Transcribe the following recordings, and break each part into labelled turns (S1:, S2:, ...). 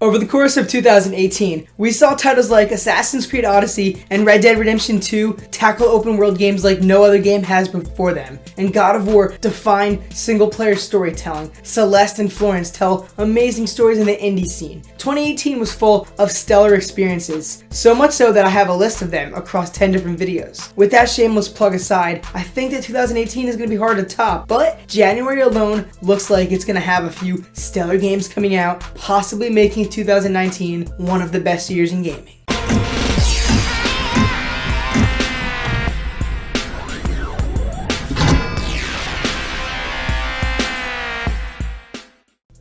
S1: Over the course of 2018, we saw titles like Assassin's Creed Odyssey and Red Dead Redemption 2 tackle open world games like no other game has before them, and God of War define single-player storytelling. Celeste and Florence tell amazing stories in the indie scene. 2018 was full of stellar experiences, so much so that I have a list of them across 10 different videos. With that shameless plug aside, I think that 2018 is going to be hard to top, but January alone looks like it's going to have a few stellar games coming out, possibly making 2019 one of the best years in gaming.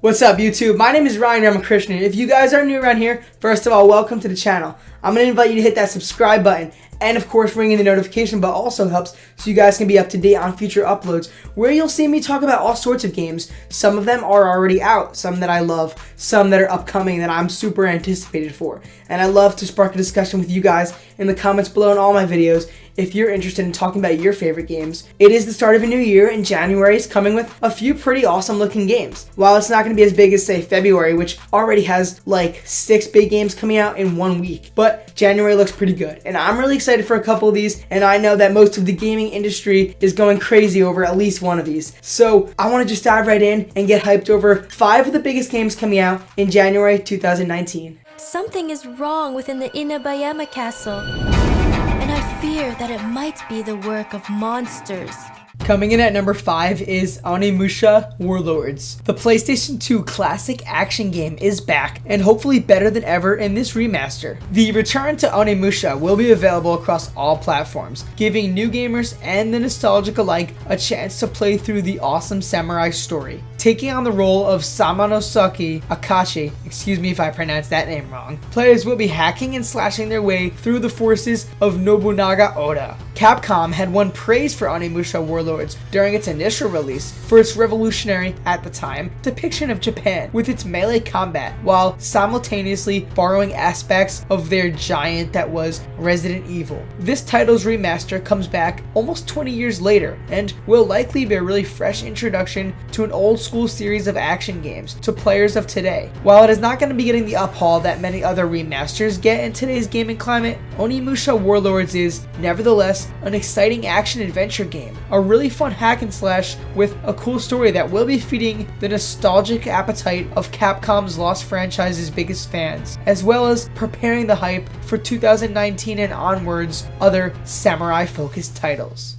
S1: What's up, YouTube? My name is Ryan Ramakrishnan. If you guys are new around here, first of all, welcome to the channel. I'm going to invite you to hit that subscribe button and of course ringing the notification bell also helps so you guys can be up to date on future uploads where you'll see me talk about all sorts of games. Some of them are already out, some that I love, some that are upcoming that I'm super anticipated for. And I love to spark a discussion with you guys in the comments below in all my videos if you're interested in talking about your favorite games. It is the start of a new year and January is coming with a few pretty awesome looking games. While it's not going to be as big as say February, which already has like 6 big games coming out in 1 week, but January looks pretty good. And I'm really excited for a couple of these, and I know that most of the gaming industry is going crazy over at least one of these. So I want to just dive right in and get hyped over 5 of the biggest games coming out in January 2019.
S2: Something is wrong within the Inabayama castle, and I fear that it might be the work of monsters.
S1: Coming in at number 5 is Onimusha Warlords. The PlayStation 2 classic action game is back and hopefully better than ever in this remaster. The return to Onimusha will be available across all platforms, giving new gamers and the nostalgic alike a chance to play through the awesome samurai story. Taking on the role of Samanosaki Akashi, excuse me if I pronounced that name wrong, players will be hacking and slashing their way through the forces of Nobunaga Oda. Capcom had won praise for Onimusha Warlords during its initial release for its revolutionary, at the time, depiction of Japan with its melee combat, while simultaneously borrowing aspects of their giant that was Resident Evil. This title's remaster comes back almost 20 years later and will likely be a really fresh introduction to an old school series of action games to players of today. While it is not going to be getting the uphaul that many other remasters get in today's gaming climate, Onimusha Warlords is, nevertheless, an exciting action-adventure game. A really fun hack and slash with a cool story that will be feeding the nostalgic appetite of Capcom's Lost franchise's biggest fans, as well as preparing the hype for 2019 and onwards other samurai-focused titles.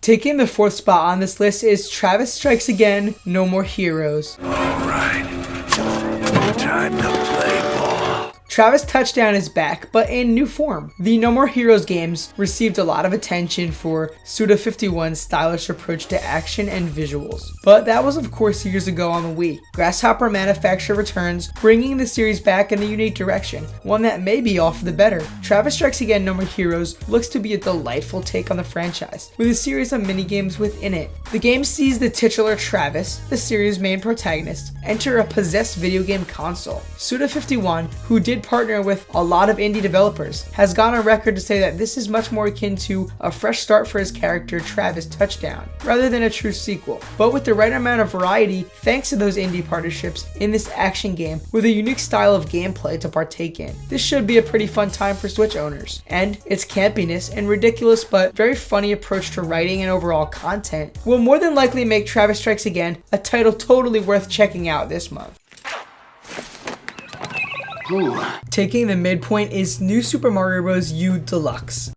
S1: Taking the 4th spot on this list is Travis Strikes Again, No More Heroes.
S3: Alright, time to play ball.
S1: Travis Touchdown is back, but in new form. The No More Heroes games received a lot of attention for Suda51's stylish approach to action and visuals. But that was of course years ago on the Wii. Grasshopper Manufacture returns, bringing the series back in a unique direction, one that may be all for the better. Travis Strikes Again No More Heroes looks to be a delightful take on the franchise, with a series of minigames within it. The game sees the titular Travis, the series' main protagonist, enter a possessed video game console. Suda51, who did partner with a lot of indie developers, has gone on record to say that this is much more akin to a fresh start for his character Travis Touchdown, rather than a true sequel, but with the right amount of variety thanks to those indie partnerships in this action game with a unique style of gameplay to partake in. This should be a pretty fun time for Switch owners, and its campiness and ridiculous but very funny approach to writing and overall content will more than likely make Travis Strikes Again a title totally worth checking out this month.
S3: Ooh.
S1: Taking the midpoint is New Super Mario Bros. U Deluxe.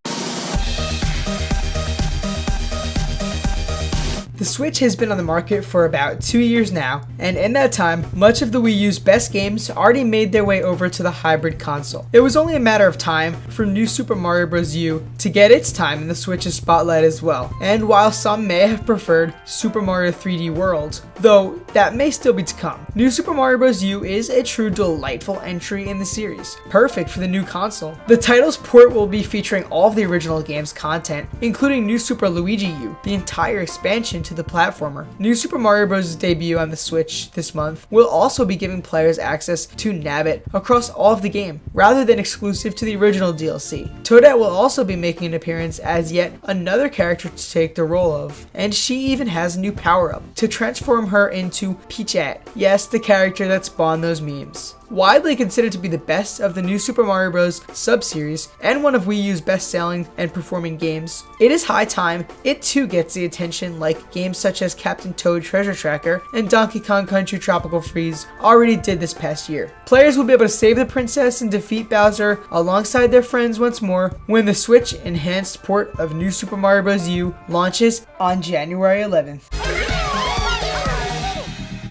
S1: The Switch has been on the market for about 2 years now, and in that time, much of the Wii U's best games already made their way over to the hybrid console. It was only a matter of time for New Super Mario Bros. U to get its time in the Switch's spotlight as well, and while some may have preferred Super Mario 3D World, though that may still be to come. New Super Mario Bros. U is a true delightful entry in the series, perfect for the new console. The title's port will be featuring all of the original game's content, including New Super Luigi U, the entire expansion to the platformer. New Super Mario Bros.' debut on the Switch this month will also be giving players access to Nabbit across all of the game, rather than exclusive to the original DLC. Toadette will also be making an appearance as yet another character to take the role of, and she even has a new power-up to transform her into Peachette. Yes, the character that spawned those memes. Widely considered to be the best of the New Super Mario Bros. Sub-series and one of Wii U's best-selling and performing games, it is high time it too gets the attention like games such as Captain Toad Treasure Tracker and Donkey Kong Country Tropical Freeze already did this past year. Players will be able to save the princess and defeat Bowser alongside their friends once more when the Switch enhanced port of New Super Mario Bros. U launches on January 11th.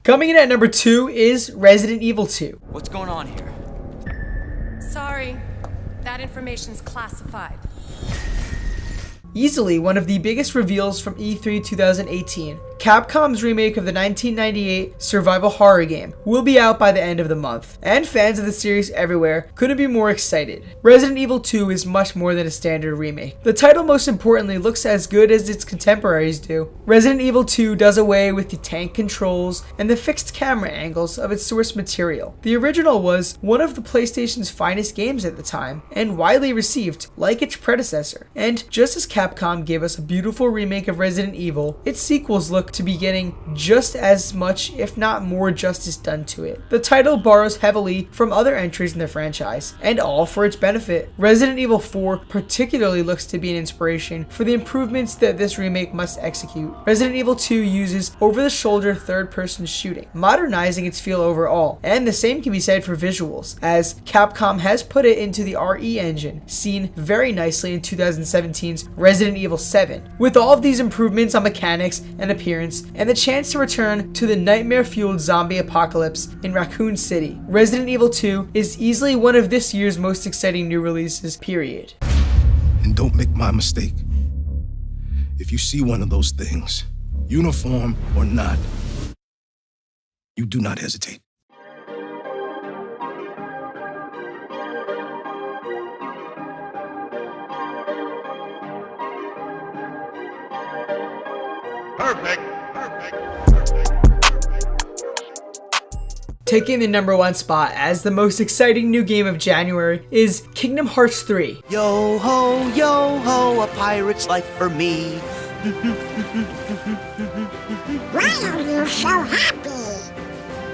S1: Coming in at number 2 is Resident Evil 2.
S4: What's going on here?
S5: Sorry, that information's classified.
S1: Easily one of the biggest reveals from E3 2018, Capcom's remake of the 1998 survival horror game will be out by the end of the month, and fans of the series everywhere couldn't be more excited. Resident Evil 2 is much more than a standard remake. The title most importantly looks as good as its contemporaries do. Resident Evil 2 does away with the tank controls and the fixed camera angles of its source material. The original was one of the PlayStation's finest games at the time, and widely received like its predecessor. And just as Capcom gave us a beautiful remake of Resident Evil, its sequels look to be getting just as much, if not more, justice done to it. The title borrows heavily from other entries in the franchise, and all for its benefit. Resident Evil 4 particularly looks to be an inspiration for the improvements that this remake must execute. Resident Evil 2 uses over-the-shoulder third-person shooting, modernizing its feel overall, and the same can be said for visuals, as Capcom has put it into the RE engine, seen very nicely in 2017's Resident Evil 7. With all of these improvements on mechanics and appearance, and the chance to return to the nightmare-fueled zombie apocalypse in Raccoon City, Resident Evil 2 is easily one of this year's most exciting new releases, period.
S6: And don't make my mistake. If you see one of those things, uniform or not, you do not hesitate.
S3: Perfect.
S1: Taking the number 1 spot as the most exciting new game of January is Kingdom Hearts 3.
S4: Yo ho, a pirate's life for me.
S7: Why are you so happy?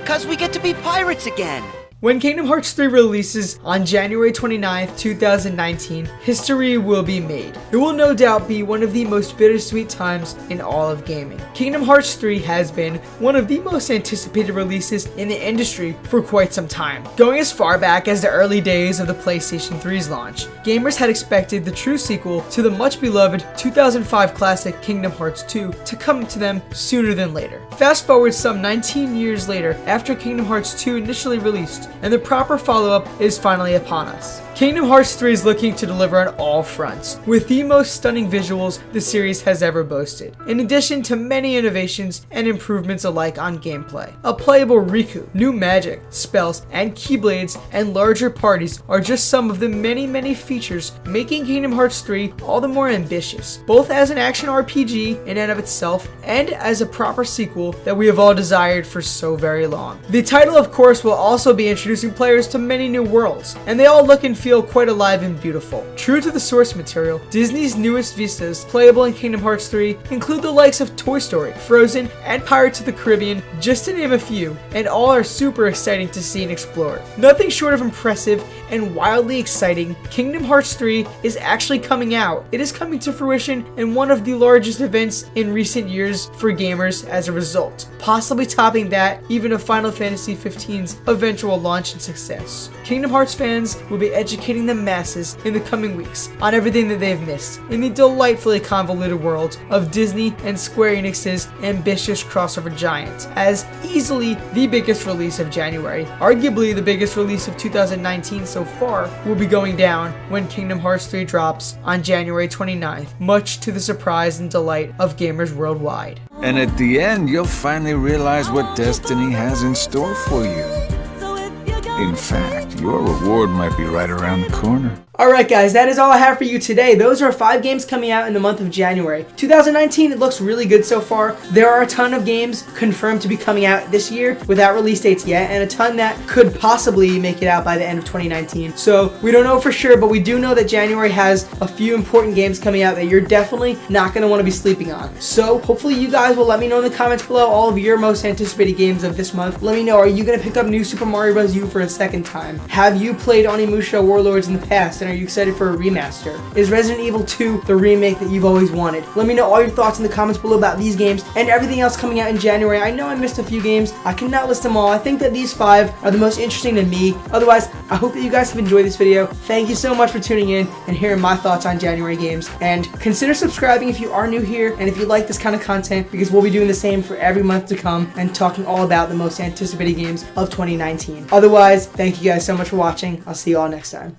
S4: 'Cause we get to be pirates again.
S1: When Kingdom Hearts 3 releases on January 29th, 2019, history will be made. It will no doubt be one of the most bittersweet times in all of gaming. Kingdom Hearts 3 has been one of the most anticipated releases in the industry for quite some time. Going as far back as the early days of the PlayStation 3's launch, gamers had expected the true sequel to the much beloved 2005 classic Kingdom Hearts 2 to come to them sooner than later. Fast forward some 19 years later after Kingdom Hearts 2 initially released, and the proper follow-up is finally upon us. Kingdom Hearts 3 is looking to deliver on all fronts, with the most stunning visuals the series has ever boasted, in addition to many innovations and improvements alike on gameplay. A playable Riku, new magic, spells, and keyblades, and larger parties are just some of the many features making Kingdom Hearts 3 all the more ambitious, both as an action RPG in and of itself, and as a proper sequel that we have all desired for so very long. The title, of course, will also be introducing players to many new worlds, and they all look and feel quite alive and beautiful. True to the source material, Disney's newest vistas playable in Kingdom Hearts 3 include the likes of Toy Story, Frozen, and Pirates of the Caribbean, just to name a few, and all are super exciting to see and explore. Nothing short of impressive and wildly exciting, Kingdom Hearts 3 is actually coming out. It is coming to fruition in one of the largest events in recent years for gamers as a result, possibly topping that even of Final Fantasy XV's eventual launch and success. Kingdom Hearts fans will be educating the masses in the coming weeks on everything that they've missed in the delightfully convoluted world of Disney and Square Enix's ambitious crossover giant, as easily the biggest release of January, arguably the biggest release of 2019 so so far will be going down when Kingdom Hearts 3 drops on January 29th, much to the surprise and delight of gamers worldwide.
S3: And at the end, you'll finally realize what Destiny has in store for you. In fact, your reward might be right around the corner.
S1: Alright guys, that is all I have for you today. Those are 5 games coming out in the month of January. 2019, it looks really good so far. There are a ton of games confirmed to be coming out this year without release dates yet, and a ton that could possibly make it out by the end of 2019. So we don't know for sure, but we do know that January has a few important games coming out that you're definitely not going to want to be sleeping on. So hopefully you guys will let me know in the comments below all of your most anticipated games of this month. Let me know, are you going to pick up New Super Mario Bros. U for a second time? Have you played Onimusha Warlords in the past, and are you excited for a remaster? Is Resident Evil 2 the remake that you've always wanted? Let me know all your thoughts in the comments below about these games and everything else coming out in January. I know I missed a few games. I cannot list them all. I think that these 5 are the most interesting to me. Otherwise, I hope that you guys have enjoyed this video. Thank you so much for tuning in and hearing my thoughts on January games. And consider subscribing if you are new here and if you like this kind of content, because we'll be doing the same for every month to come and talking all about the most anticipated games of 2019. Otherwise, thank you guys so much for watching. I'll see you all next time.